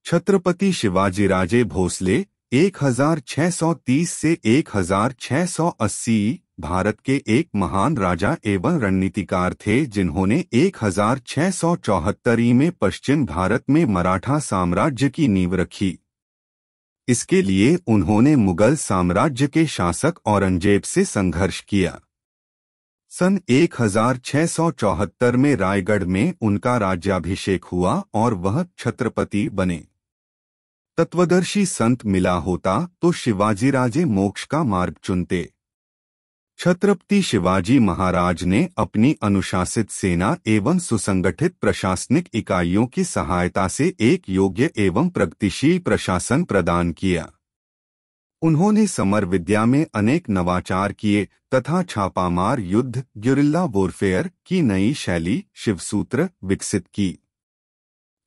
छत्रपति शिवाजीराजे भोसले 1630 से 1680 भारत के एक महान राजा एवं रणनीतिकार थे, जिन्होंने 1674 में पश्चिम भारत में मराठा साम्राज्य की नींव रखी। इसके लिए उन्होंने मुगल साम्राज्य के शासक औरंगजेब से संघर्ष किया। सन 1674 में रायगढ़ में उनका राज्याभिषेक हुआ और वह छत्रपति बने। तत्वदर्शी संत मिला होता तो शिवाजीराजे मोक्ष का मार्ग चुनते। छत्रपति शिवाजी महाराज ने अपनी अनुशासित सेना एवं सुसंगठित प्रशासनिक इकाइयों की सहायता से एक योग्य एवं प्रगतिशील प्रशासन प्रदान किया। उन्होंने समर विद्या में अनेक नवाचार किए तथा छापामार युद्ध ग्युरिल्ला वॉरफेयर की नई शैली शिवसूत्र विकसित की।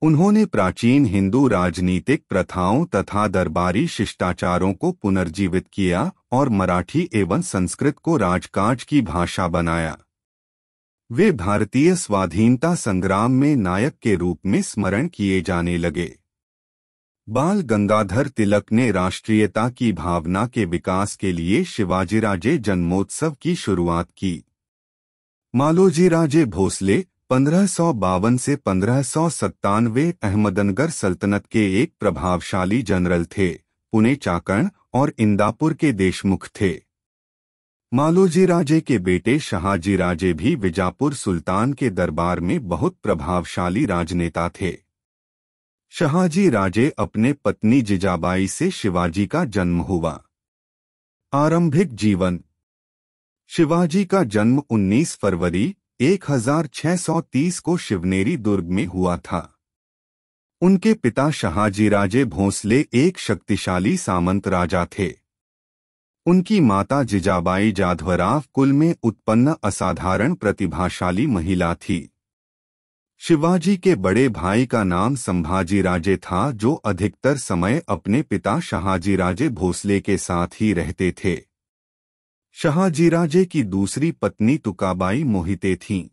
उन्होंने प्राचीन हिंदू राजनीतिक प्रथाओं तथा दरबारी शिष्टाचारों को पुनर्जीवित किया और मराठी एवं संस्कृत को राजकाज की भाषा बनाया। वे भारतीय स्वाधीनता संग्राम में नायक के रूप में स्मरण किए जाने लगे। बाल गंगाधर तिलक ने राष्ट्रीयता की भावना के विकास के लिए शिवाजीराजे जन्मोत्सव की शुरुआत की। मालोजीराजे भोसले 1552 से 1597 अहमदनगर सल्तनत के एक प्रभावशाली जनरल थे। पुणे चाकण और इंदापुर के देशमुख थे। मालोजीराजे के बेटे शहाजीराजे भी विजापुर सुल्तान के दरबार में बहुत प्रभावशाली राजनेता थे। शहाजीराजे अपने पत्नी जिजाबाई से शिवाजी का जन्म हुआ। आरंभिक जीवन। शिवाजी का जन्म 19 फरवरी 1630 को शिवनेरी दुर्ग में हुआ था। उनके पिता शहाजीराजे भोसले एक शक्तिशाली सामंत राजा थे। उनकी माता जिजाबाई जाधवराव कुल में उत्पन्न असाधारण प्रतिभाशाली महिला थी। शिवाजी के बड़े भाई का नाम संभाजीराजे था, जो अधिकतर समय अपने पिता शहाजीराजे भोसले के साथ ही रहते थे। शहाजीराजे की दूसरी पत्नी तुकाबाई मोहिते थीं।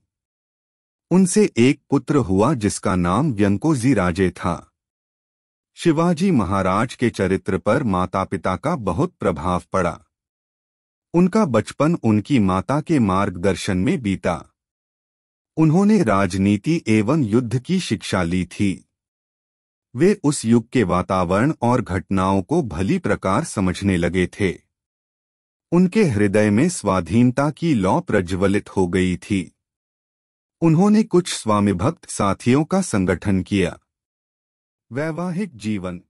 उनसे एक पुत्र हुआ जिसका नाम व्यंकोजीराजे था। शिवाजी महाराज के चरित्र पर माता पिता का बहुत प्रभाव पड़ा। उनका बचपन उनकी माता के मार्गदर्शन में बीता। उन्होंने राजनीति एवं युद्ध की शिक्षा ली थी। वे उस युग के वातावरण और घटनाओं को भली प्रकार समझने लगे थे। उनके हृदय में स्वाधीनता की लौ प्रज्वलित हो गई थी। उन्होंने कुछ स्वामिभक्त साथियों का संगठन किया। वैवाहिक जीवन।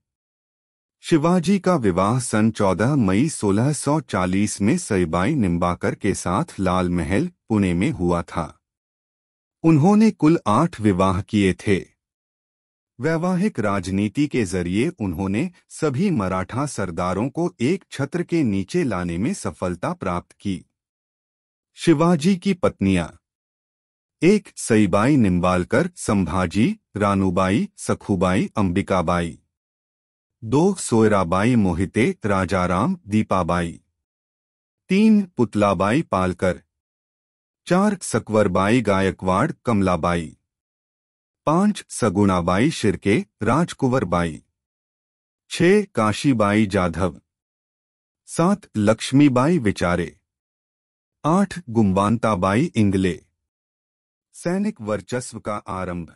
शिवाजी का विवाह सन 14 मई 1640 में सईबाई निंबाकर के साथ लाल महल पुणे में हुआ था। उन्होंने कुल 8 विवाह किए थे। वैवाहिक राजनीति के जरिए उन्होंने सभी मराठा सरदारों को एक छत्र के नीचे लाने में सफलता प्राप्त की। शिवाजी की पत्नियां: 1 सईबाई निंबालकर, संभाजी, रानूबाई, सखुबाई, अंबिकाबाई। 2 सोयराबाई मोहिते, राजाराम, दीपाबाई। 3 पुतलाबाई पालकर। 4 सकवरबाई गायकवाड़, कमलाबाई। 5 सगुणाबाई शिर्के, राजकुंवरबाई। 6 काशीबाई जाधव। 7 लक्ष्मीबाई विचारे। 8 गुम्बांताबाई इंगले। सैनिक वर्चस्व का आरंभ।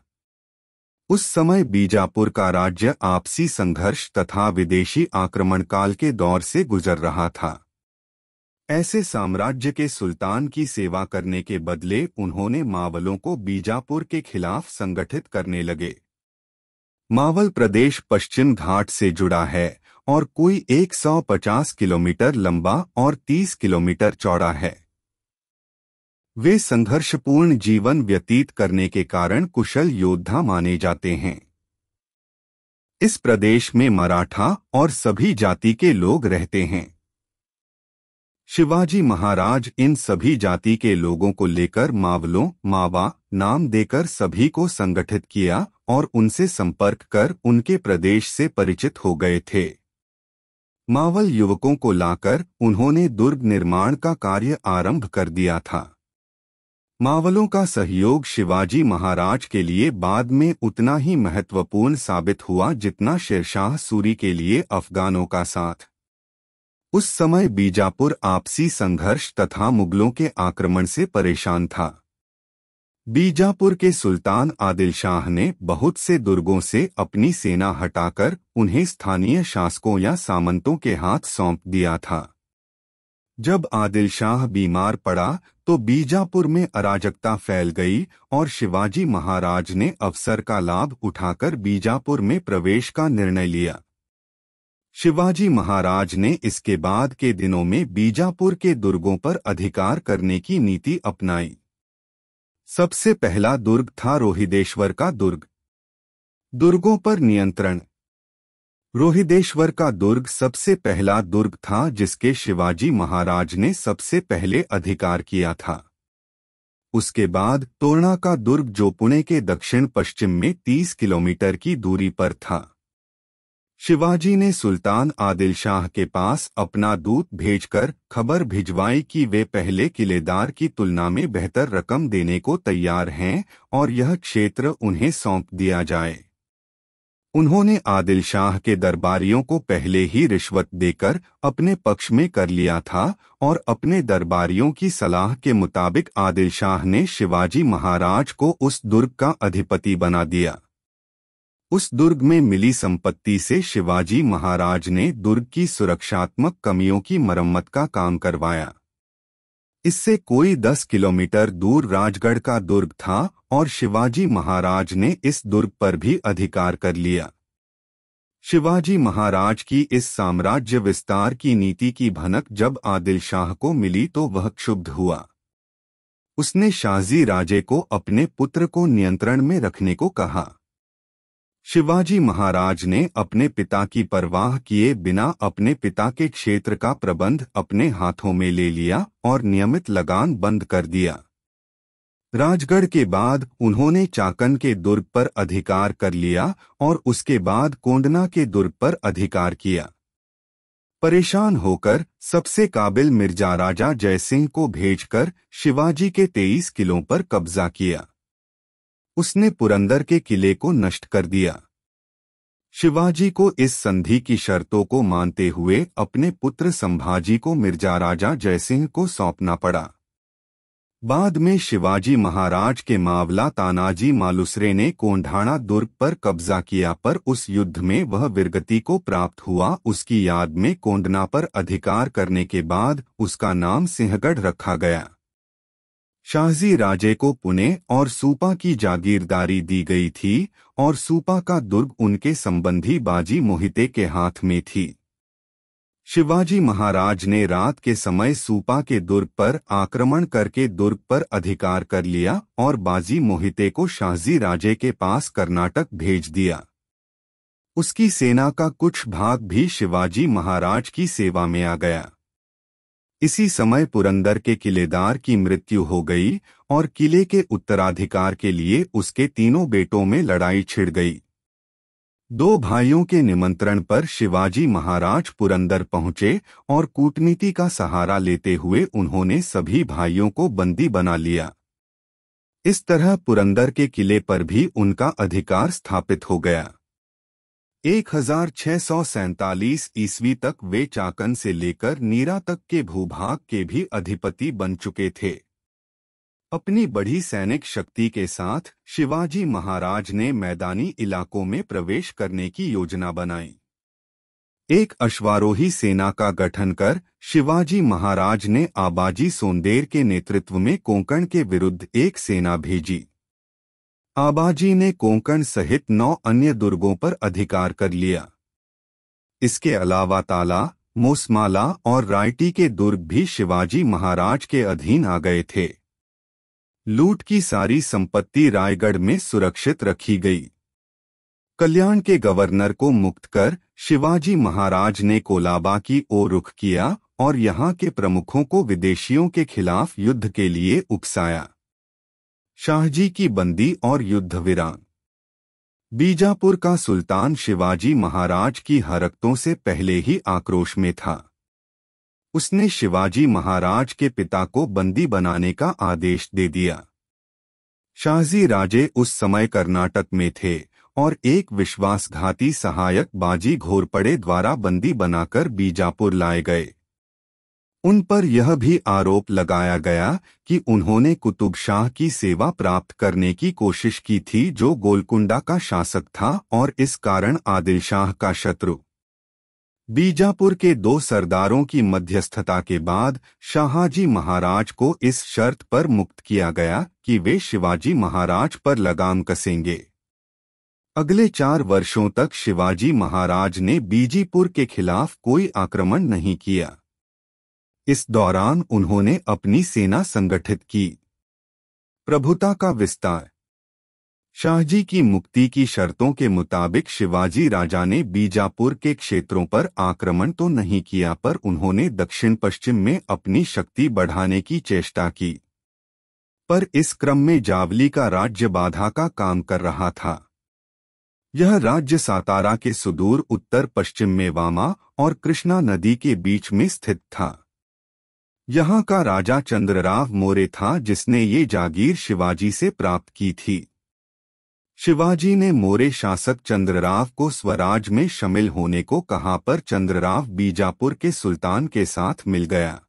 उस समय बीजापुर का राज्य आपसी संघर्ष तथा विदेशी आक्रमणकाल के दौर से गुजर रहा था। ऐसे साम्राज्य के सुल्तान की सेवा करने के बदले उन्होंने मावलों को बीजापुर के खिलाफ संगठित करने लगे। मावल प्रदेश पश्चिम घाट से जुड़ा है और कोई 150 किलोमीटर लंबा और 30 किलोमीटर चौड़ा है। वे संघर्षपूर्ण जीवन व्यतीत करने के कारण कुशल योद्धा माने जाते हैं। इस प्रदेश में मराठा और सभी जाति के लोग रहते हैं। शिवाजी महाराज इन सभी जाति के लोगों को लेकर मावलों मावा नाम देकर सभी को संगठित किया और उनसे संपर्क कर उनके प्रदेश से परिचित हो गए थे। मावल युवकों को लाकर उन्होंने दुर्ग निर्माण का कार्य आरंभ कर दिया था। मावलों का सहयोग शिवाजी महाराज के लिए बाद में उतना ही महत्वपूर्ण साबित हुआ जितना शेरशाह सूरी के लिए अफगानों का साथ। उस समय बीजापुर आपसी संघर्ष तथा मुगलों के आक्रमण से परेशान था। बीजापुर के सुल्तान आदिल शाह ने बहुत से दुर्गों से अपनी सेना हटाकर उन्हें स्थानीय शासकों या सामंतों के हाथ सौंप दिया था। जब आदिल शाह बीमार पड़ा तो बीजापुर में अराजकता फैल गई और शिवाजी महाराज ने अवसर का लाभ उठाकर बीजापुर में प्रवेश का निर्णय लिया। शिवाजी महाराज ने इसके बाद के दिनों में बीजापुर के दुर्गों पर अधिकार करने की नीति अपनाई। सबसे पहला दुर्ग था रोहिदेश्वर का दुर्ग। दुर्गों पर नियंत्रण। रोहिदेश्वर का दुर्ग सबसे पहला दुर्ग था जिसके शिवाजी महाराज ने सबसे पहले अधिकार किया था। उसके बाद तोरणा का दुर्ग जो पुणे के दक्षिण पश्चिम में 30 किलोमीटर की दूरी पर था। शिवाजी ने सुल्तान आदिल शाह के पास अपना दूत भेजकर खबर भिजवाई कि वे पहले किलेदार की तुलना में बेहतर रकम देने को तैयार हैं और यह क्षेत्र उन्हें सौंप दिया जाए। उन्होंने आदिल शाह के दरबारियों को पहले ही रिश्वत देकर अपने पक्ष में कर लिया था और अपने दरबारियों की सलाह के मुताबिक आदिल शाह ने शिवाजी महाराज को उस दुर्ग का अधिपति बना दिया। उस दुर्ग में मिली संपत्ति से शिवाजी महाराज ने दुर्ग की सुरक्षात्मक कमियों की मरम्मत का काम करवाया। इससे कोई 10 किलोमीटर दूर राजगढ़ का दुर्ग था और शिवाजी महाराज ने इस दुर्ग पर भी अधिकार कर लिया। शिवाजी महाराज की इस साम्राज्य विस्तार की नीति की भनक जब आदिल शाह को मिली तो वह क्षुब्ध हुआ। उसने शाहजी राजे को अपने पुत्र को नियंत्रण में रखने को कहा। शिवाजी महाराज ने अपने पिता की परवाह किए बिना अपने पिता के क्षेत्र का प्रबंध अपने हाथों में ले लिया और नियमित लगान बंद कर दिया। राजगढ़ के बाद उन्होंने चाकन के दुर्ग पर अधिकार कर लिया और उसके बाद कोंडना के दुर्ग पर अधिकार किया। परेशान होकर सबसे काबिल मिर्जा राजा जयसिंह को भेजकर शिवाजी के 23 किलों पर कब्जा किया। उसने पुरंदर के किले को नष्ट कर दिया। शिवाजी को इस संधि की शर्तों को मानते हुए अपने पुत्र संभाजी को मिर्जा राजा जयसिंह को सौंपना पड़ा। बाद में शिवाजी महाराज के मावला तानाजी मालुसरे ने कोंढाणा दुर्ग पर कब्जा किया पर उस युद्ध में वह वीरगति को प्राप्त हुआ। उसकी याद में कोंडना पर अधिकार करने के बाद उसका नाम सिंहगढ़ रखा गया। शाहजी राजे को पुणे और सूपा की जागीरदारी दी गई थी और सूपा का दुर्ग उनके संबंधी बाजी मोहिते के हाथ में थी। शिवाजी महाराज ने रात के समय सूपा के दुर्ग पर आक्रमण करके दुर्ग पर अधिकार कर लिया और बाजी मोहिते को शाहजी राजे के पास कर्नाटक भेज दिया। उसकी सेना का कुछ भाग भी शिवाजी महाराज की सेवा में आ गया। इसी समय पुरंदर के किलेदार की मृत्यु हो गई और किले के उत्तराधिकार के लिए उसके तीनों बेटों में लड़ाई छिड़ गई। 2 भाइयों के निमंत्रण पर शिवाजी महाराज पुरंदर पहुंचे और कूटनीति का सहारा लेते हुए उन्होंने सभी भाइयों को बंदी बना लिया। इस तरह पुरंदर के किले पर भी उनका अधिकार स्थापित हो गया। 1647 ईस्वी तक वे चाकन से लेकर नीरा तक के भूभाग के भी अधिपति बन चुके थे। अपनी बढ़ी सैनिक शक्ति के साथ शिवाजी महाराज ने मैदानी इलाकों में प्रवेश करने की योजना बनाई। एक अश्वारोही सेना का गठन कर शिवाजी महाराज ने आबाजी सोंदेर के नेतृत्व में कोंकण के विरुद्ध एक सेना भेजी। आबाजी ने कोंकण सहित 9 अन्य दुर्गों पर अधिकार कर लिया। इसके अलावा ताला, मोसमाला और रायटी के दुर्ग भी शिवाजी महाराज के अधीन आ गए थे। लूट की सारी संपत्ति रायगढ़ में सुरक्षित रखी गई। कल्याण के गवर्नर को मुक्त कर शिवाजी महाराज ने कोलाबा की ओर रुख किया और यहाँ के प्रमुखों को विदेशियों के खिलाफ युद्ध के लिए उकसाया। शाहजी की बंदी और युद्ध विराम। बीजापुर का सुल्तान शिवाजी महाराज की हरकतों से पहले ही आक्रोश में था। उसने शिवाजी महाराज के पिता को बंदी बनाने का आदेश दे दिया। शाहजी राजे उस समय कर्नाटक में थे और एक विश्वासघाती सहायक बाजी घोरपड़े द्वारा बंदी बनाकर बीजापुर लाए गए। उन पर यह भी आरोप लगाया गया कि उन्होंने कुतुब शाह की सेवा प्राप्त करने की कोशिश की थी, जो गोलकुंडा का शासक था और इस कारण आदिल शाह का शत्रु। बीजापुर के दो सरदारों की मध्यस्थता के बाद शाहाजी महाराज को इस शर्त पर मुक्त किया गया कि वे शिवाजी महाराज पर लगाम कसेंगे। अगले 4 वर्षों तक शिवाजी महाराज ने बीजापुर के खिलाफ कोई आक्रमण नहीं किया। इस दौरान उन्होंने अपनी सेना संगठित की। प्रभुता का विस्तार। शाहजी की मुक्ति की शर्तों के मुताबिक शिवाजी राजा ने बीजापुर के क्षेत्रों पर आक्रमण तो नहीं किया, पर उन्होंने दक्षिण पश्चिम में अपनी शक्ति बढ़ाने की चेष्टा की। पर इस क्रम में जावली का राज्य बाधा का काम कर रहा था। यह राज्य सातारा के सुदूर उत्तर पश्चिम में वामा और कृष्णा नदी के बीच में स्थित था। यहाँ का राजा चंद्रराव मौर्य था, जिसने ये जागीर शिवाजी से प्राप्त की थी। शिवाजी ने मौर्य शासक चंद्रराव को स्वराज में शामिल होने को कहा, पर चंद्रराव बीजापुर के सुल्तान के साथ मिल गया।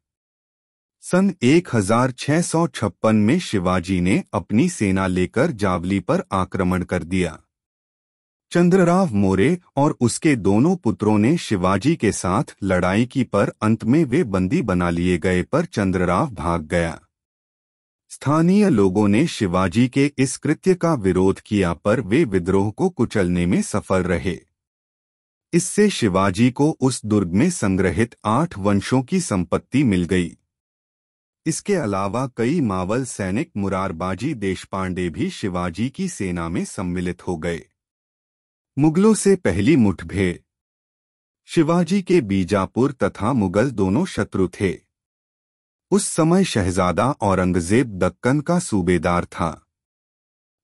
सन 1656 में शिवाजी ने अपनी सेना लेकर जावली पर आक्रमण कर दिया। चंद्रराव मौर्य और उसके दोनों पुत्रों ने शिवाजी के साथ लड़ाई की, पर अंत में वे बंदी बना लिए गए, पर चंद्रराव भाग गया। स्थानीय लोगों ने शिवाजी के इस कृत्य का विरोध किया, पर वे विद्रोह को कुचलने में सफल रहे। इससे शिवाजी को उस दुर्ग में संग्रहित 8 वंशों की संपत्ति मिल गई। इसके अलावा कई मावल सैनिक मुरारबाजी देशपांडे भी शिवाजी की सेना में सम्मिलित हो गए। मुगलों से पहली मुठभेड़। शिवाजी के बीजापुर तथा मुगल दोनों शत्रु थे। उस समय शहजादा औरंगजेब दक्कन का सूबेदार था।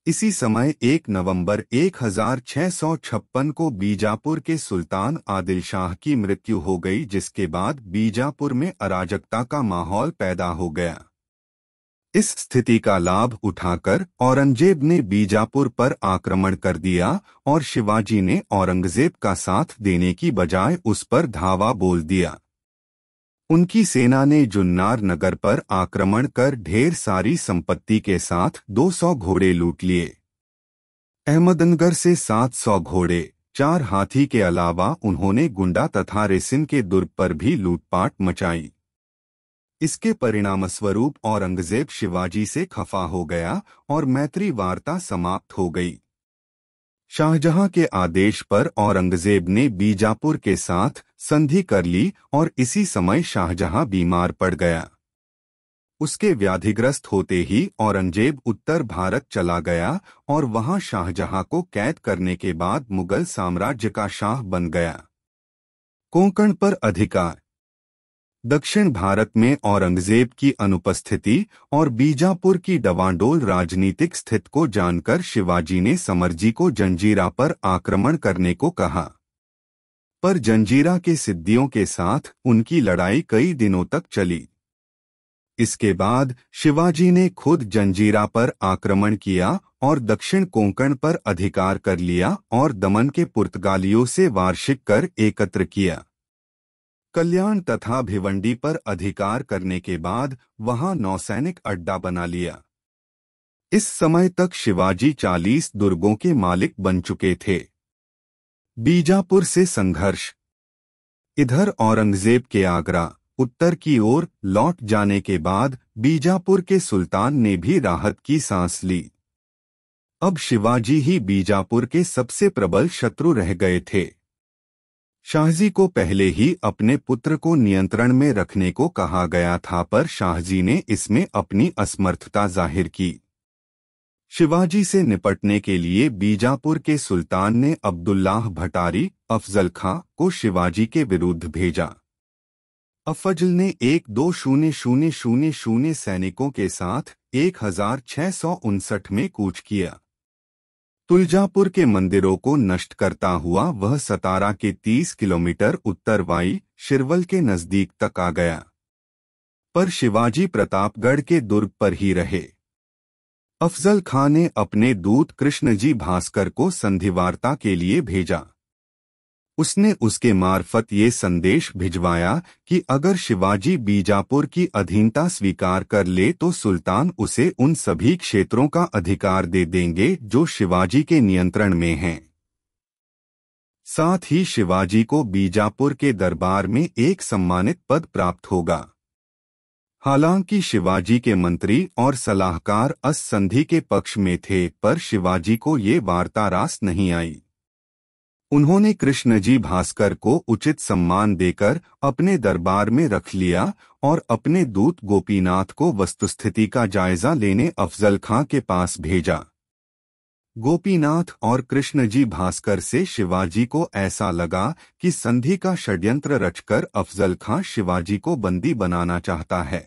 इसी समय 1 नवंबर 1656 को बीजापुर के सुल्तान आदिल शाह की मृत्यु हो गई, जिसके बाद बीजापुर में अराजकता का माहौल पैदा हो गया। इस स्थिति का लाभ उठाकर औरंगजेब ने बीजापुर पर आक्रमण कर दिया और शिवाजी ने औरंगजेब का साथ देने की बजाय उस पर धावा बोल दिया। उनकी सेना ने जुन्नार नगर पर आक्रमण कर ढेर सारी संपत्ति के साथ 200 घोड़े लूट लिए। अहमदनगर से 700 घोड़े, 4 हाथी के अलावा उन्होंने गुंडा तथा रेसिन के दुर्ग पर भी लूटपाट मचाई। इसके परिणामस्वरूप औरंगजेब शिवाजी से खफा हो गया और मैत्री वार्ता समाप्त हो गई। शाहजहां के आदेश पर औरंगजेब ने बीजापुर के साथ संधि कर ली और इसी समय शाहजहां बीमार पड़ गया। उसके व्याधिग्रस्त होते ही औरंगजेब उत्तर भारत चला गया और वहां शाहजहां को कैद करने के बाद मुगल साम्राज्य का शाह बन गया। कोंकण पर अधिकार। दक्षिण भारत में औरंगजेब की अनुपस्थिति और बीजापुर की डवांडोल राजनीतिक स्थिति को जानकर शिवाजी ने समरजी को जंजीरा पर आक्रमण करने को कहा, पर जंजीरा के सिद्दियों के साथ उनकी लड़ाई कई दिनों तक चली। इसके बाद शिवाजी ने खुद जंजीरा पर आक्रमण किया और दक्षिण कोंकण पर अधिकार कर लिया और दमन के पुर्तगालियों से वार्षिक कर एकत्र किया। कल्याण तथा भिवंडी पर अधिकार करने के बाद वहां नौसैनिक अड्डा बना लिया। इस समय तक शिवाजी 40 दुर्गों के मालिक बन चुके थे। बीजापुर से संघर्ष। इधर औरंगजेब के आगरा उत्तर की ओर लौट जाने के बाद बीजापुर के सुल्तान ने भी राहत की सांस ली। अब शिवाजी ही बीजापुर के सबसे प्रबल शत्रु रह गए थे। शाहजी को पहले ही अपने पुत्र को नियंत्रण में रखने को कहा गया था, पर शाहजी ने इसमें अपनी असमर्थता जाहिर की। शिवाजी से निपटने के लिए बीजापुर के सुल्तान ने अब्दुल्लाह भटारी अफजल खां को शिवाजी के विरुद्ध भेजा। अफजल ने 1200 सैनिकों के साथ 1659 में कूच किया। तुलजापुर के मंदिरों को नष्ट करता हुआ वह सतारा के 30 किलोमीटर उत्तरवाई शिरवल के नजदीक तक आ गया, पर शिवाजी प्रतापगढ़ के दुर्ग पर ही रहे। अफजल खां ने अपने दूत कृष्णजी भास्कर को संधिवार्ता के लिए भेजा। उसने उसके मार्फत ये संदेश भिजवाया कि अगर शिवाजी बीजापुर की अधीनता स्वीकार कर ले तो सुल्तान उसे उन सभी क्षेत्रों का अधिकार दे देंगे जो शिवाजी के नियंत्रण में हैं। साथ ही शिवाजी को बीजापुर के दरबार में एक सम्मानित पद प्राप्त होगा। हालांकि शिवाजी के मंत्री और सलाहकार इस संधि के पक्ष में थे, पर शिवाजी को ये वार्ता रास नहीं आई। उन्होंने कृष्णजी भास्कर को उचित सम्मान देकर अपने दरबार में रख लिया और अपने दूत गोपीनाथ को वस्तुस्थिति का जायजा लेने अफजल खां के पास भेजा। गोपीनाथ और कृष्णजी भास्कर से शिवाजी को ऐसा लगा कि संधि का षड्यंत्र रचकर अफजल खां शिवाजी को बंदी बनाना चाहता है।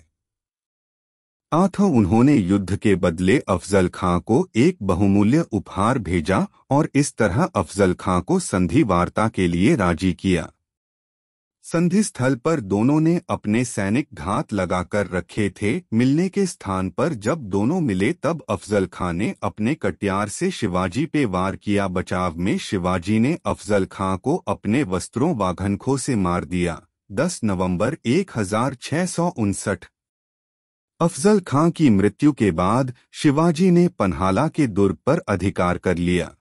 उन्होंने युद्ध के बदले अफजल खां को एक बहुमूल्य उपहार भेजा और इस तरह अफजल खां को संधि वार्ता के लिए राजी किया। संधि स्थल पर दोनों ने अपने सैनिक घात लगाकर रखे थे। मिलने के स्थान पर जब दोनों मिले तब अफजल खां ने अपने कटियार से शिवाजी पे वार किया। बचाव में शिवाजी ने अफजल खां को अपने वस्त्रों व घनखों से मार दिया। 10 नवंबर 1659। अफजल खां की मृत्यु के बाद शिवाजी ने पन्हाला के दुर्ग पर अधिकार कर लिया।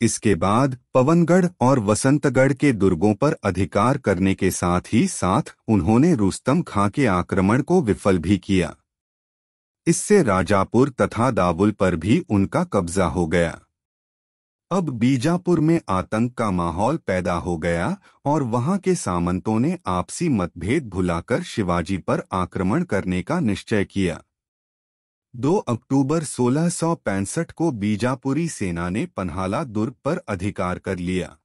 इसके बाद पवनगढ़ और वसंतगढ़ के दुर्गों पर अधिकार करने के साथ ही साथ उन्होंने रुस्तम खां के आक्रमण को विफल भी किया। इससे राजापुर तथा दावुल पर भी उनका कब्जा हो गया। अब बीजापुर में आतंक का माहौल पैदा हो गया और वहां के सामंतों ने आपसी मतभेद भुलाकर शिवाजी पर आक्रमण करने का निश्चय किया। 2 अक्टूबर 1665 को बीजापुरी सेना ने पन्हाला दुर्ग पर अधिकार कर लिया।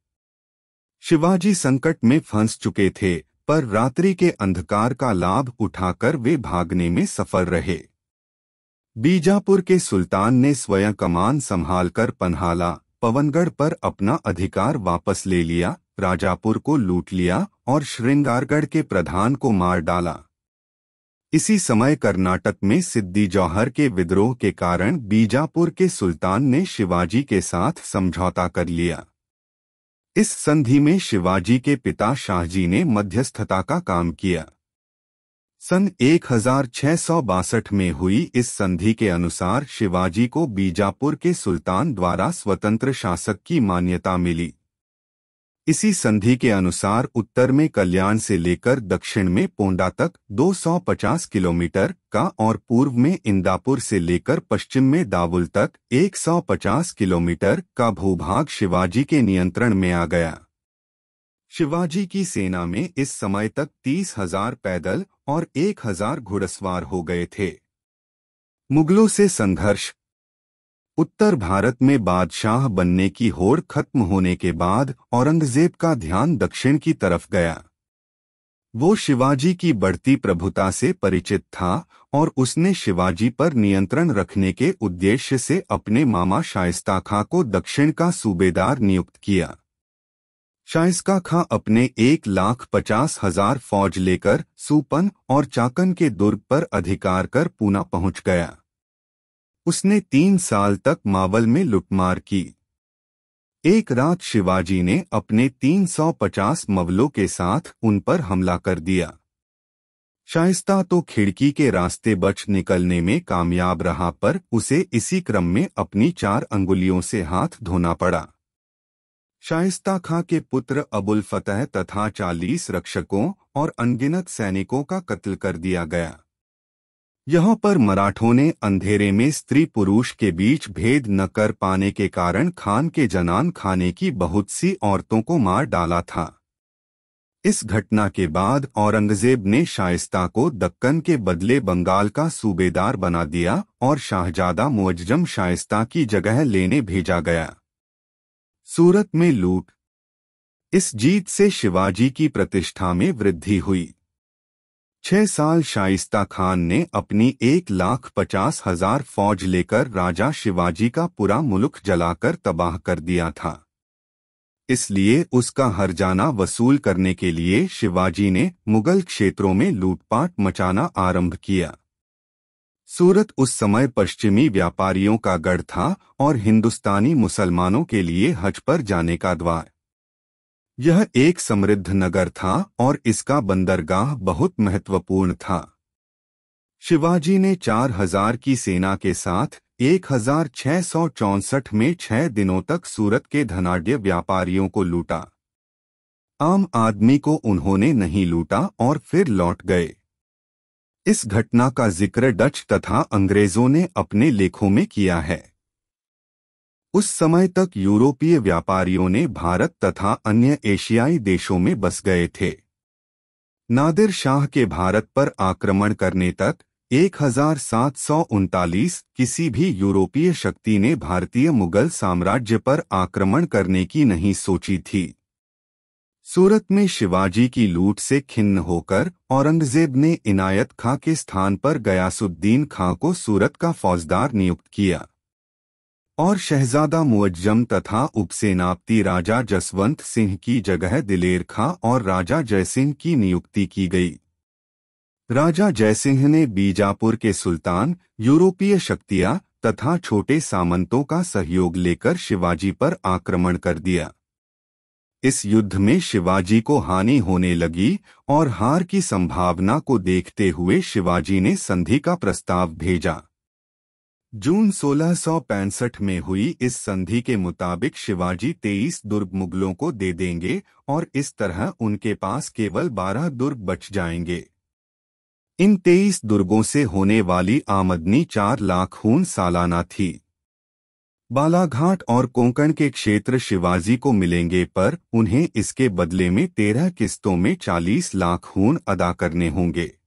शिवाजी संकट में फंस चुके थे, पर रात्रि के अंधकार का लाभ उठाकर वे भागने में सफल रहे। बीजापुर के सुल्तान ने स्वयं कमान संभालकर पन्हाला, पवनगढ़ पर अपना अधिकार वापस ले लिया, राजापुर को लूट लिया और श्रृंगारगढ़ के प्रधान को मार डाला। इसी समय कर्नाटक में सिद्दी जौहर के विद्रोह के कारण बीजापुर के सुल्तान ने शिवाजी के साथ समझौता कर लिया। इस संधि में शिवाजी के पिता शाहजी ने मध्यस्थता का काम किया। सन 1662 में हुई इस संधि के अनुसार शिवाजी को बीजापुर के सुल्तान द्वारा स्वतंत्र शासक की मान्यता मिली। इसी संधि के अनुसार उत्तर में कल्याण से लेकर दक्षिण में पोंडा तक 250 किलोमीटर का और पूर्व में इंदापुर से लेकर पश्चिम में दावुल तक 150 किलोमीटर का भूभाग शिवाजी के नियंत्रण में आ गया। शिवाजी की सेना में इस समय तक 30,000 पैदल और 1,000 घुड़सवार हो गए थे। मुगलों से संघर्ष। उत्तर भारत में बादशाह बनने की होड़ खत्म होने के बाद औरंगजेब का ध्यान दक्षिण की तरफ गया। वो शिवाजी की बढ़ती प्रभुता से परिचित था और उसने शिवाजी पर नियंत्रण रखने के उद्देश्य से अपने मामा शाइस्ता खां को दक्षिण का सूबेदार नियुक्त किया। शाइस्ता खां अपने 1,50,000 फौज लेकर सूपन और चाकन के दुर्ग पर अधिकार कर पूना पहुंच गया। उसने 3 साल तक मावल में लुटमार की। एक रात शिवाजी ने अपने 350 मवलों के साथ उन पर हमला कर दिया। शाइस्ता तो खिड़की के रास्ते बच निकलने में कामयाब रहा, पर उसे इसी क्रम में अपनी 4 अंगुलियों से हाथ धोना पड़ा। शाइस्ता खां के पुत्र अबुल फतह तथा 40 रक्षकों और अनगिनत सैनिकों का कत्ल कर दिया गया। यहाँ पर मराठों ने अंधेरे में स्त्री पुरुष के बीच भेद न कर पाने के कारण खान के जनान खाने की बहुत सी औरतों को मार डाला था। इस घटना के बाद औरंगजेब ने शाइस्ता को दक्कन के बदले बंगाल का सूबेदार बना दिया और शाहजादा मुअज्जम शाइस्ता की जगह लेने भेजा गया। सूरत में लूट। इस जीत से शिवाजी की प्रतिष्ठा में वृद्धि हुई। 6 साल शाइस्ता खान ने अपनी 1,50,000 फौज लेकर राजा शिवाजी का पूरा मुल्क जलाकर तबाह कर दिया था। इसलिए उसका हर्जाना वसूल करने के लिए शिवाजी ने मुगल क्षेत्रों में लूटपाट मचाना आरंभ किया। सूरत उस समय पश्चिमी व्यापारियों का गढ़ था और हिंदुस्तानी मुसलमानों के लिए हज पर जाने का द्वार। यह एक समृद्ध नगर था और इसका बंदरगाह बहुत महत्वपूर्ण था। शिवाजी ने 4000 की सेना के साथ 1664 में 6 दिनों तक सूरत के धनाढ्य व्यापारियों को लूटा। आम आदमी को उन्होंने नहीं लूटा और फिर लौट गए। इस घटना का जिक्र डच तथा अंग्रेजों ने अपने लेखों में किया है। उस समय तक यूरोपीय व्यापारियों ने भारत तथा अन्य एशियाई देशों में बस गए थे। नादिर शाह के भारत पर आक्रमण करने तक 1739 किसी भी यूरोपीय शक्ति ने भारतीय मुगल साम्राज्य पर आक्रमण करने की नहीं सोची थी। सूरत में शिवाजी की लूट से खिन्न होकर औरंगजेब ने इनायत खां के स्थान पर गयासुद्दीन खां को सूरत का फौजदार नियुक्त किया और शहजादा मुअज्जम तथा उपसेनापति राजा जसवंत सिंह की जगह दिलेर खां और राजा जयसिंह की नियुक्ति की गई। राजा जयसिंह ने बीजापुर के सुल्तान, यूरोपीय शक्तियां तथा छोटे सामंतों का सहयोग लेकर शिवाजी पर आक्रमण कर दिया। इस युद्ध में शिवाजी को हानि होने लगी और हार की संभावना को देखते हुए शिवाजी ने संधि का प्रस्ताव भेजा। जून 1665 में हुई इस संधि के मुताबिक शिवाजी 23 दुर्ग मुगलों को दे देंगे और इस तरह उनके पास केवल 12 दुर्ग बच जाएंगे। इन 23 दुर्गों से होने वाली आमदनी 4 लाख खून सालाना थी। बालाघाट और कोंकण के क्षेत्र शिवाजी को मिलेंगे पर उन्हें इसके बदले में 13 किस्तों में 40 लाख खून अदा करने होंगे।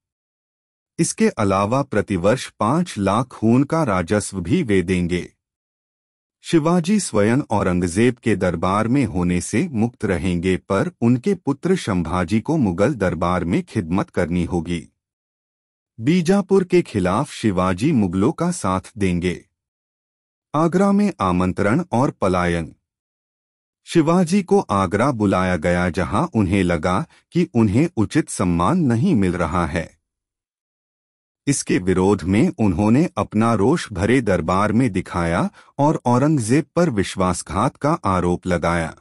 इसके अलावा प्रतिवर्ष 5 लाख खून का राजस्व भी वे देंगे। शिवाजी स्वयं औरंगजेब के दरबार में होने से मुक्त रहेंगे पर उनके पुत्र संभाजी को मुगल दरबार में खिदमत करनी होगी। बीजापुर के खिलाफ शिवाजी मुगलों का साथ देंगे। आगरा में आमंत्रण और पलायन। शिवाजी को आगरा बुलाया गया जहां उन्हें लगा कि उन्हें उचित सम्मान नहीं मिल रहा है। इसके विरोध में उन्होंने अपना रोष भरे दरबार में दिखाया और औरंगजेब पर विश्वासघात का आरोप लगाया।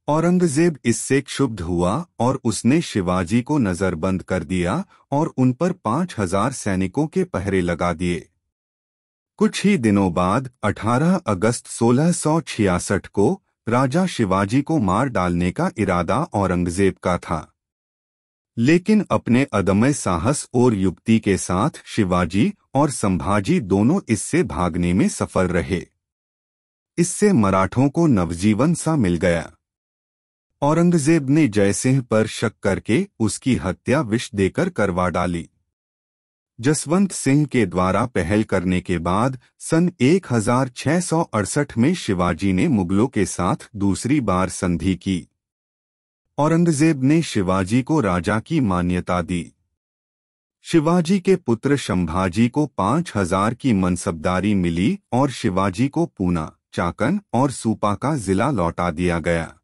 औरंगजेब इससे क्षुब्ध हुआ और उसने शिवाजी को नजरबंद कर दिया और उन पर 5000 सैनिकों के पहरे लगा दिए। कुछ ही दिनों बाद 18 अगस्त 1666 को राजा शिवाजी को मार डालने का इरादा औरंगजेब का था, लेकिन अपने अदम्य साहस और युक्ति के साथ शिवाजी और संभाजी दोनों इससे भागने में सफल रहे। इससे मराठों को नवजीवन सा मिल गया। औरंगजेब ने जयसिंह पर शक करके उसकी हत्या विष देकर करवा डाली। जसवंत सिंह के द्वारा पहल करने के बाद सन 1668 में शिवाजी ने मुगलों के साथ दूसरी बार संधि की। औरंगजेब ने शिवाजी को राजा की मान्यता दी। शिवाजी के पुत्र संभाजी को 5000 की मनसबदारी मिली और शिवाजी को पूना, चाकन और सूपा का जिला लौटा दिया गया।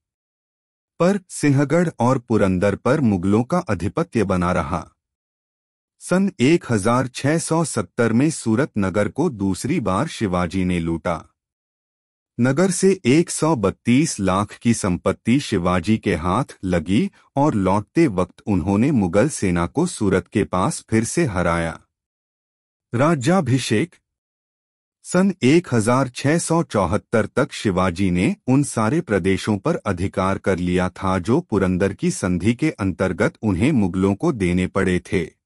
पर सिंहगढ़ और पुरंदर पर मुगलों का आधिपत्य बना रहा। सन 1670 में सूरत नगर को दूसरी बार शिवाजी ने लूटा। नगर से 132 लाख की संपत्ति शिवाजी के हाथ लगी और लौटते वक्त उन्होंने मुगल सेना को सूरत के पास फिर से हराया। राज्याभिषेक। सन 1674 तक शिवाजी ने उन सारे प्रदेशों पर अधिकार कर लिया था जो पुरंदर की संधि के अंतर्गत उन्हें मुगलों को देने पड़े थे।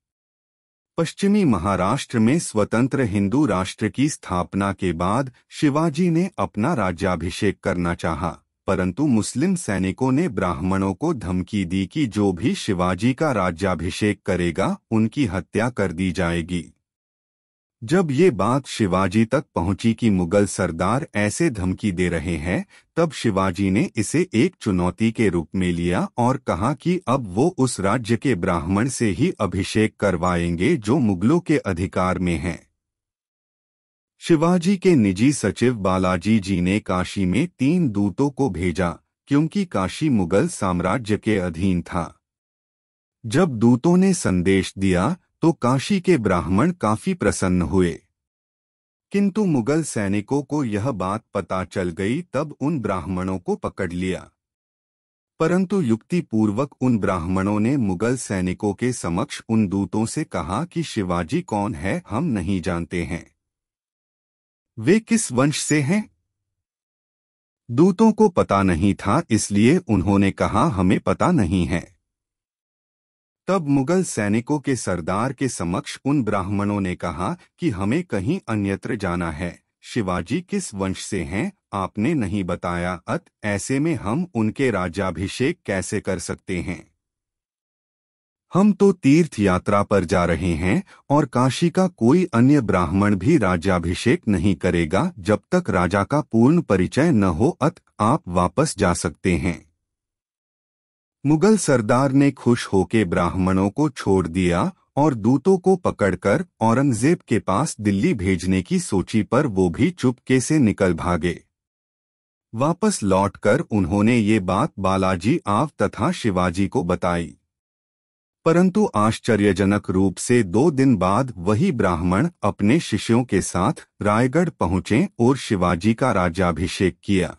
पश्चिमी महाराष्ट्र में स्वतंत्र हिंदू राष्ट्र की स्थापना के बाद शिवाजी ने अपना राज्याभिषेक करना चाहा, परंतु मुस्लिम सैनिकों ने ब्राह्मणों को धमकी दी कि जो भी शिवाजी का राज्याभिषेक करेगा उनकी हत्या कर दी जाएगी। जब ये बात शिवाजी तक पहुंची कि मुगल सरदार ऐसे धमकी दे रहे हैं, तब शिवाजी ने इसे एक चुनौती के रूप में लिया और कहा कि अब वो उस राज्य के ब्राह्मण से ही अभिषेक करवाएंगे जो मुगलों के अधिकार में है। शिवाजी के निजी सचिव बालाजी जी ने काशी में 3 दूतों को भेजा, क्योंकि काशी मुगल साम्राज्य के अधीन था। जब दूतों ने संदेश दिया तो काशी के ब्राह्मण काफी प्रसन्न हुए। किंतु मुगल सैनिकों को यह बात पता चल गई, तब उन ब्राह्मणों को पकड़ लिया। परंतु युक्तिपूर्वक उन ब्राह्मणों ने मुगल सैनिकों के समक्ष उन दूतों से कहा कि शिवाजी कौन है हम नहीं जानते हैं, वे किस वंश से हैं। दूतों को पता नहीं था, इसलिए उन्होंने कहा हमें पता नहीं है। तब मुगल सैनिकों के सरदार के समक्ष उन ब्राह्मणों ने कहा कि हमें कहीं अन्यत्र जाना है, शिवाजी किस वंश से हैं आपने नहीं बताया, ऐसे में हम उनके राज्याभिषेक कैसे कर सकते हैं। हम तो तीर्थ यात्रा पर जा रहे हैं और काशी का कोई अन्य ब्राह्मण भी राज्याभिषेक नहीं करेगा जब तक राजा का पूर्ण परिचय न हो, आप वापस जा सकते हैं। मुगल सरदार ने खुश होकर ब्राह्मणों को छोड़ दिया और दूतों को पकड़कर औरंगजेब के पास दिल्ली भेजने की सोची, पर वो भी चुपके से निकल भागे। वापस लौटकर उन्होंने ये बात बालाजी आव तथा शिवाजी को बताई। परंतु आश्चर्यजनक रूप से 2 दिन बाद वही ब्राह्मण अपने शिष्यों के साथ रायगढ़ पहुंचे और शिवाजी का राज्याभिषेक किया।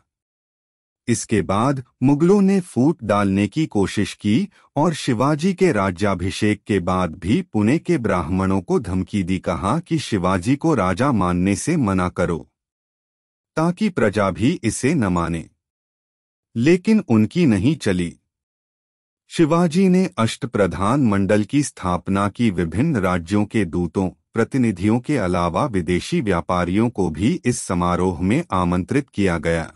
इसके बाद मुगलों ने फूट डालने की कोशिश की और शिवाजी के राज्याभिषेक के बाद भी पुणे के ब्राह्मणों को धमकी दी, कहा कि शिवाजी को राजा मानने से मना करो ताकि प्रजा भी इसे न माने। लेकिन उनकी नहीं चली। शिवाजी ने अष्टप्रधान मंडल की स्थापना की। विभिन्न राज्यों के दूतों प्रतिनिधियों के अलावा विदेशी व्यापारियों को भी इस समारोह में आमंत्रित किया गया।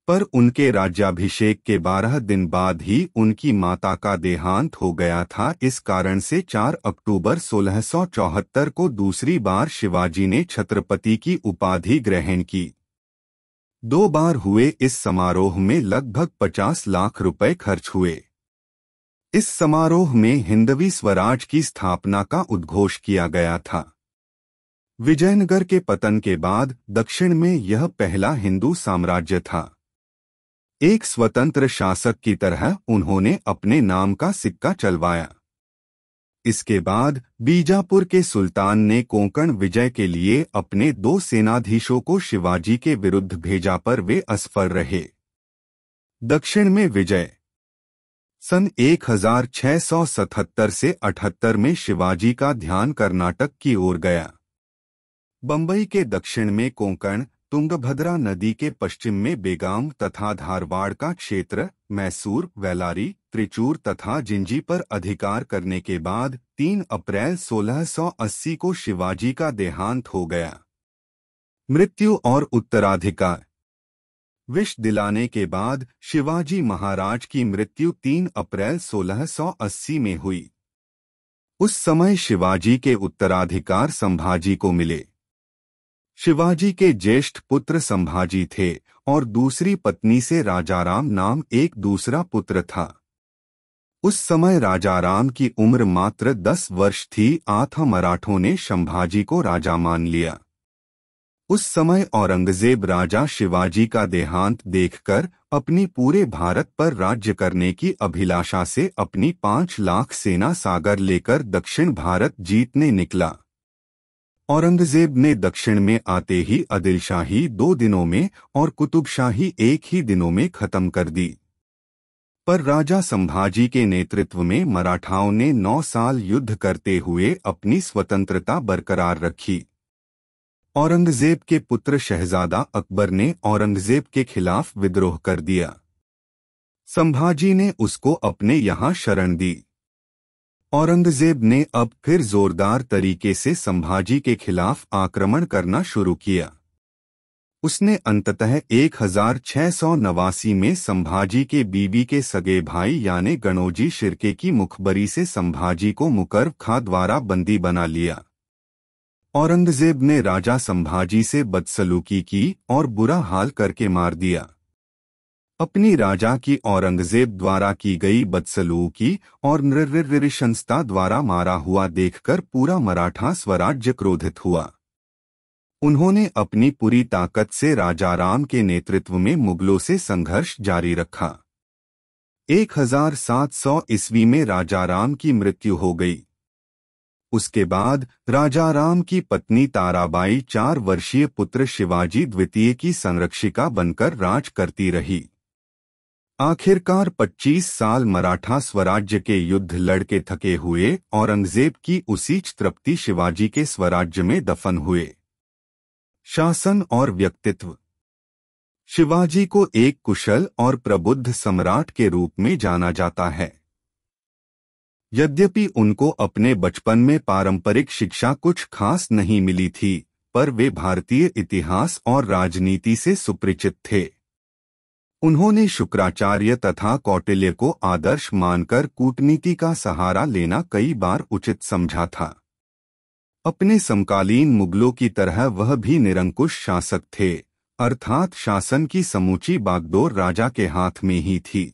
पर उनके राज्याभिषेक के 12 दिन बाद ही उनकी माता का देहांत हो गया था। इस कारण से 4 अक्टूबर 1674 को दूसरी बार शिवाजी ने छत्रपति की उपाधि ग्रहण की। 2 बार हुए इस समारोह में लगभग 50 लाख रुपए खर्च हुए। इस समारोह में हिंदवी स्वराज की स्थापना का उद्घोष किया गया था। विजयनगर के पतन के बाद दक्षिण में यह पहला हिंदू साम्राज्य था। एक स्वतंत्र शासक की तरह उन्होंने अपने नाम का सिक्का चलवाया। इसके बाद बीजापुर के सुल्तान ने कोंकण विजय के लिए अपने 2 सेनाधीशों को शिवाजी के विरुद्ध भेजा, पर वे असफल रहे। दक्षिण में विजय सन 1677 से 78 में शिवाजी का ध्यान कर्नाटक की ओर गया। बंबई के दक्षिण में कोंकण, तुंगभद्रा नदी के पश्चिम में बेगाम तथा धारवाड़ का क्षेत्र, मैसूर, वेलारी, त्रिचूर तथा जिंजी पर अधिकार करने के बाद 3 अप्रैल 1680 को शिवाजी का देहांत हो गया। मृत्यु और उत्तराधिकार। विष दिलाने के बाद शिवाजी महाराज की मृत्यु 3 अप्रैल 1680 में हुई। उस समय शिवाजी के उत्तराधिकार संभाजी को मिले। शिवाजी के ज्येष्ठ पुत्र संभाजी थे और दूसरी पत्नी से राजाराम नाम एक दूसरा पुत्र था। उस समय राजाराम की उम्र मात्र 10 वर्ष थी। मराठों ने संभाजी को राजा मान लिया। उस समय औरंगजेब राजा शिवाजी का देहांत देखकर अपनी पूरे भारत पर राज्य करने की अभिलाषा से अपनी 5 लाख सेना सागर लेकर दक्षिण भारत जीतने निकला। औरंगजेब ने दक्षिण में आते ही आदिलशाही 2 दिनों में और कुतुबशाही 1 ही दिनों में खत्म कर दी। पर राजा संभाजी के नेतृत्व में मराठाओं ने 9 साल युद्ध करते हुए अपनी स्वतंत्रता बरकरार रखी। औरंगजेब के पुत्र शहजादा अकबर ने औरंगजेब के खिलाफ विद्रोह कर दिया। संभाजी ने उसको अपने यहाँ शरण दी। औरंगजेब ने अब फिर जोरदार तरीके से संभाजी के खिलाफ आक्रमण करना शुरू किया। उसने अंततः 1689 में संभाजी के बीबी के सगे भाई यानी गणोजी शिर्के की मुखबरी से संभाजी को मुकर्र खां द्वारा बंदी बना लिया। औरंगजेब ने राजा संभाजी से बदसलूकी की और बुरा हाल करके मार दिया। अपनी राजा की औरंगजेब द्वारा की गई बदसलूकी और नृशंसता द्वारा मारा हुआ देखकर पूरा मराठा स्वराज्य क्रोधित हुआ। उन्होंने अपनी पूरी ताकत से राजाराम के नेतृत्व में मुगलों से संघर्ष जारी रखा। 1700 ईस्वी में राजाराम की मृत्यु हो गई। उसके बाद राजाराम की पत्नी ताराबाई 4 वर्षीय पुत्र शिवाजी द्वितीय की संरक्षिका बनकर राज करती रही। आखिरकार 25 साल मराठा स्वराज्य के युद्ध लड़के थके हुए औरंगजेब की उसीच तृप्ति शिवाजी के स्वराज्य में दफन हुए। शासन और व्यक्तित्व। शिवाजी को एक कुशल और प्रबुद्ध सम्राट के रूप में जाना जाता है। यद्यपि उनको अपने बचपन में पारंपरिक शिक्षा कुछ खास नहीं मिली थी, पर वे भारतीय इतिहास और राजनीति से सुपरिचित थे। उन्होंने शुक्राचार्य तथा कौटिल्य को आदर्श मानकर कूटनीति का सहारा लेना कई बार उचित समझा था। अपने समकालीन मुगलों की तरह वह भी निरंकुश शासक थे, अर्थात शासन की समूची बागडोर राजा के हाथ में ही थी।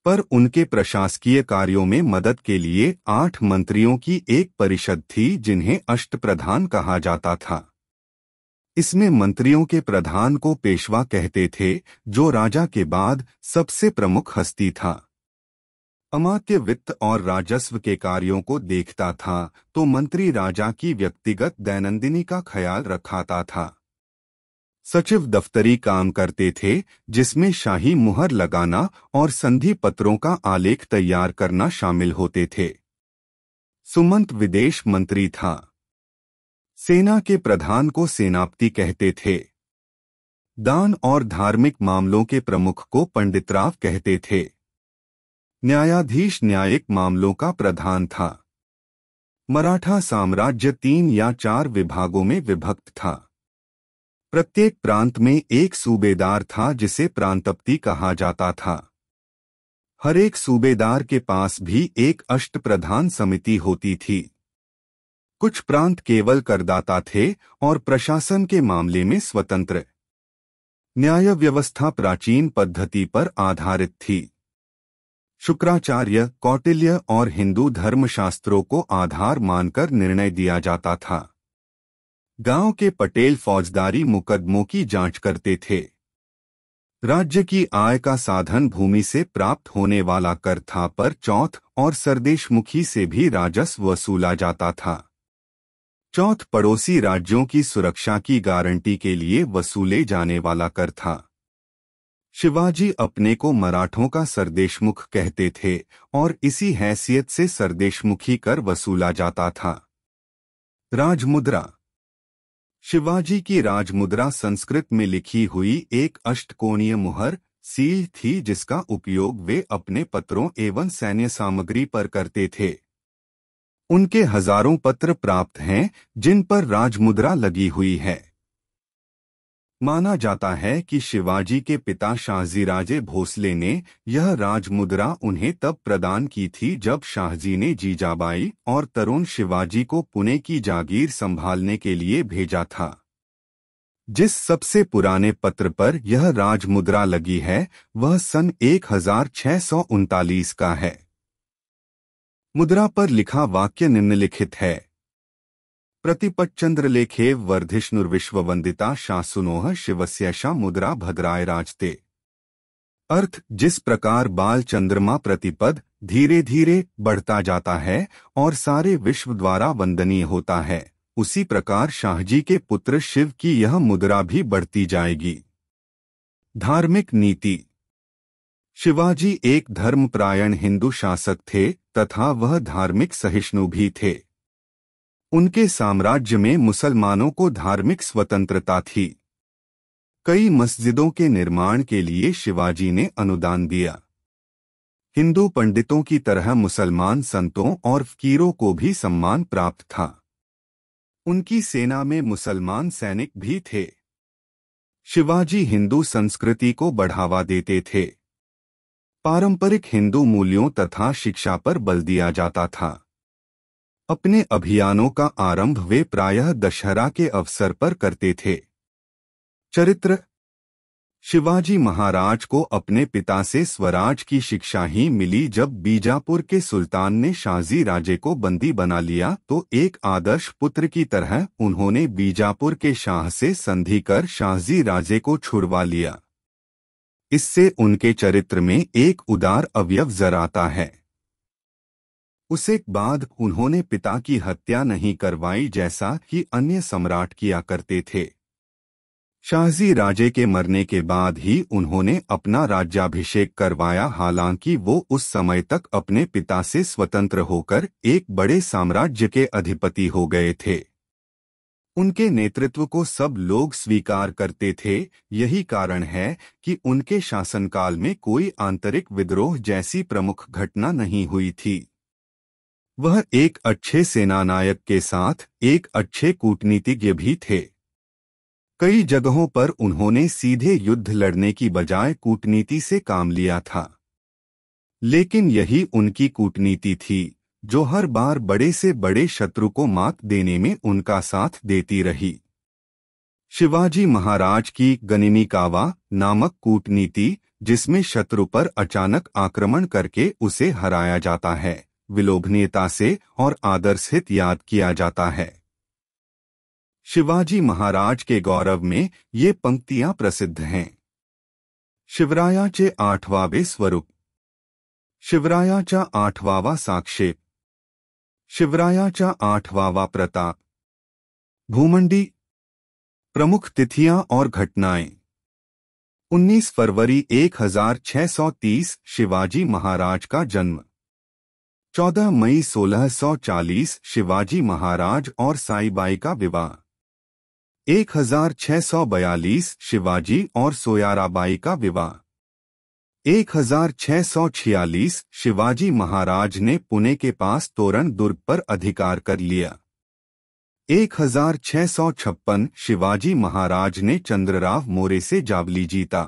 पर उनके प्रशासकीय कार्यों में मदद के लिए 8 मंत्रियों की एक परिषद थी, जिन्हें अष्टप्रधान कहा जाता था। इसमें मंत्रियों के प्रधान को पेशवा कहते थे, जो राजा के बाद सबसे प्रमुख हस्ती था। अमात्य वित्त और राजस्व के कार्यों को देखता था, तो मंत्री राजा की व्यक्तिगत दैनंदिनी का ख्याल रखाता था। सचिव दफ्तरी काम करते थे, जिसमें शाही मुहर लगाना और संधि पत्रों का आलेख तैयार करना शामिल होते थे। सुमंत विदेश मंत्री था। सेना के प्रधान को सेनापति कहते थे। दान और धार्मिक मामलों के प्रमुख को पंडितराव कहते थे। न्यायाधीश न्यायिक मामलों का प्रधान था। मराठा साम्राज्य 3 या 4 विभागों में विभक्त था। प्रत्येक प्रांत में एक सूबेदार था, जिसे प्रांतपति कहा जाता था। हर एक सूबेदार के पास भी एक अष्टप्रधान समिति होती थी। कुछ प्रांत केवल करदाता थे और प्रशासन के मामले में स्वतंत्र। न्याय व्यवस्था प्राचीन पद्धति पर आधारित थी। शुक्राचार्य, कौटिल्य और हिंदू धर्मशास्त्रों को आधार मानकर निर्णय दिया जाता था। गांव के पटेल फौजदारी मुकदमों की जांच करते थे। राज्य की आय का साधन भूमि से प्राप्त होने वाला कर था, पर चौथ और सरदेशमुखी से भी राजस्व वसूला जाता था। चौथ पड़ोसी राज्यों की सुरक्षा की गारंटी के लिए वसूले जाने वाला कर था। शिवाजी अपने को मराठों का सरदेशमुख कहते थे और इसी हैसियत से सरदेशमुखी कर वसूला जाता था। राजमुद्रा। शिवाजी की राजमुद्रा संस्कृत में लिखी हुई एक अष्टकोणीय मुहर सील थी, जिसका उपयोग वे अपने पत्रों एवं सैन्य सामग्री पर करते थे। उनके हजारों पत्र प्राप्त हैं, जिन पर राजमुद्रा लगी हुई है। माना जाता है कि शिवाजी के पिता शाहजीराजे भोसले ने यह राजमुद्रा उन्हें तब प्रदान की थी, जब शाहजी ने जीजाबाई और तरुण शिवाजी को पुणे की जागीर संभालने के लिए भेजा था। जिस सबसे पुराने पत्र पर यह राजमुद्रा लगी है, वह सन 1639 का है। मुद्रा पर लिखा वाक्य निम्नलिखित है। प्रतिपच्चंद्रलेखेव वर्धिष्णुर्विश्ववंदिता शासुनोह शिवस्यैषा मुद्रा भद्राय राजते। अर्थ, जिस प्रकार बाल चंद्रमा प्रतिपद धीरे धीरे बढ़ता जाता है और सारे विश्व द्वारा वंदनीय होता है, उसी प्रकार शाहजी के पुत्र शिव की यह मुद्रा भी बढ़ती जाएगी। धार्मिक नीति। शिवाजी एक धर्मपरायण हिंदू शासक थे तथा वह धार्मिक सहिष्णु भी थे। उनके साम्राज्य में मुसलमानों को धार्मिक स्वतंत्रता थी। कई मस्जिदों के निर्माण के लिए शिवाजी ने अनुदान दिया। हिंदू पंडितों की तरह मुसलमान संतों और फकीरों को भी सम्मान प्राप्त था। उनकी सेना में मुसलमान सैनिक भी थे। शिवाजी हिंदू संस्कृति को बढ़ावा देते थे। पारंपरिक हिंदू मूल्यों तथा शिक्षा पर बल दिया जाता था। अपने अभियानों का आरंभ वे प्रायः दशहरा के अवसर पर करते थे। चरित्र। शिवाजी महाराज को अपने पिता से स्वराज की शिक्षा ही मिली। जब बीजापुर के सुल्तान ने शाहजी राजे को बंदी बना लिया, तो एक आदर्श पुत्र की तरह उन्होंने बीजापुर के शाह से संधि कर शाहजी राजे को छुड़वा लिया। इससे उनके चरित्र में एक उदार अवयव जर आता है। उसके बाद उन्होंने पिता की हत्या नहीं करवाई जैसा कि अन्य सम्राट किया करते थे। शाहजी राजे के मरने के बाद ही उन्होंने अपना राज्याभिषेक करवाया। हालांकि वो उस समय तक अपने पिता से स्वतंत्र होकर एक बड़े साम्राज्य के अधिपति हो गए थे। उनके नेतृत्व को सब लोग स्वीकार करते थे। यही कारण है कि उनके शासनकाल में कोई आंतरिक विद्रोह जैसी प्रमुख घटना नहीं हुई थी। वह एक अच्छे सेनानायक के साथ एक अच्छे कूटनीतिज्ञ भी थे। कई जगहों पर उन्होंने सीधे युद्ध लड़ने की बजाय कूटनीति से काम लिया था, लेकिन यही उनकी कूटनीति थी जो हर बार बड़े से बड़े शत्रु को मात देने में उनका साथ देती रही। शिवाजी महाराज की गनिमीकावा नामक कूटनीति, जिसमें शत्रु पर अचानक आक्रमण करके उसे हराया जाता है, विलोभनीयता से और आदर से याद किया जाता है। शिवाजी महाराज के गौरव में ये पंक्तियां प्रसिद्ध हैं। शिवरायाचे 8वावे स्वरूप, शिवरायाचा 8वावा साक्षेप, शिवरायाचा 8वावा प्रताप। भूमंडी। प्रमुख तिथियां और घटनाएं। 19 फरवरी 1630 शिवाजी महाराज का जन्म। 14 मई 1640 शिवाजी महाराज और साईबाई का विवाह। 1642 शिवाजी और सोयाराबाई का विवाह। 1646 शिवाजी महाराज ने पुणे के पास तोरण दुर्ग पर अधिकार कर लिया। 1656 शिवाजी महाराज ने चंद्रराव मोरे से जावली जीता।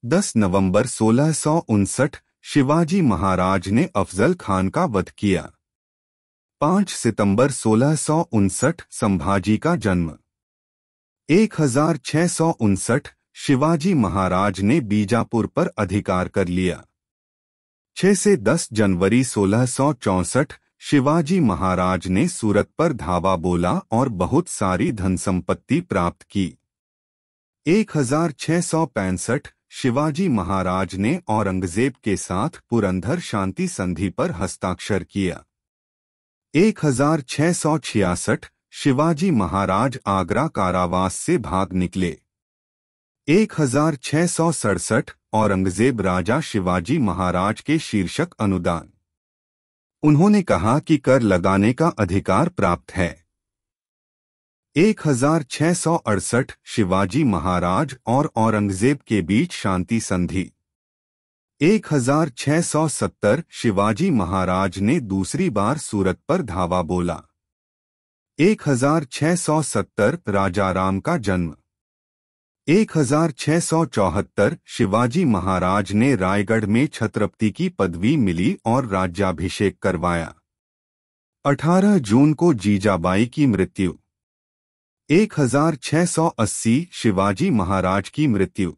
10 नवंबर 1659 शिवाजी महाराज ने अफजल खान का वध किया। 5 सितंबर 1659 संभाजी का जन्म। 1659 शिवाजी महाराज ने बीजापुर पर अधिकार कर लिया। 6 से 10 जनवरी 1664 शिवाजी महाराज ने सूरत पर धावा बोला और बहुत सारी धन संपत्ति प्राप्त की। 1665 शिवाजी महाराज ने औरंगजेब के साथ पुरंदर शांति संधि पर हस्ताक्षर किया। 1666 शिवाजी महाराज आगरा कारावास से भाग निकले। 1667 औरंगजेब राजा शिवाजी महाराज के शीर्षक अनुदान। उन्होंने कहा कि कर लगाने का अधिकार प्राप्त है। 1668 शिवाजी महाराज और औरंगजेब के बीच शांति संधि। 1670 शिवाजी महाराज ने दूसरी बार सूरत पर धावा बोला। 1670 राजा राम का जन्म। 1674 शिवाजी महाराज ने रायगढ़ में छत्रपति की पदवी मिली और राज्याभिषेक करवाया। 18 जून को जीजाबाई की मृत्यु। 1680 शिवाजी महाराज की मृत्यु।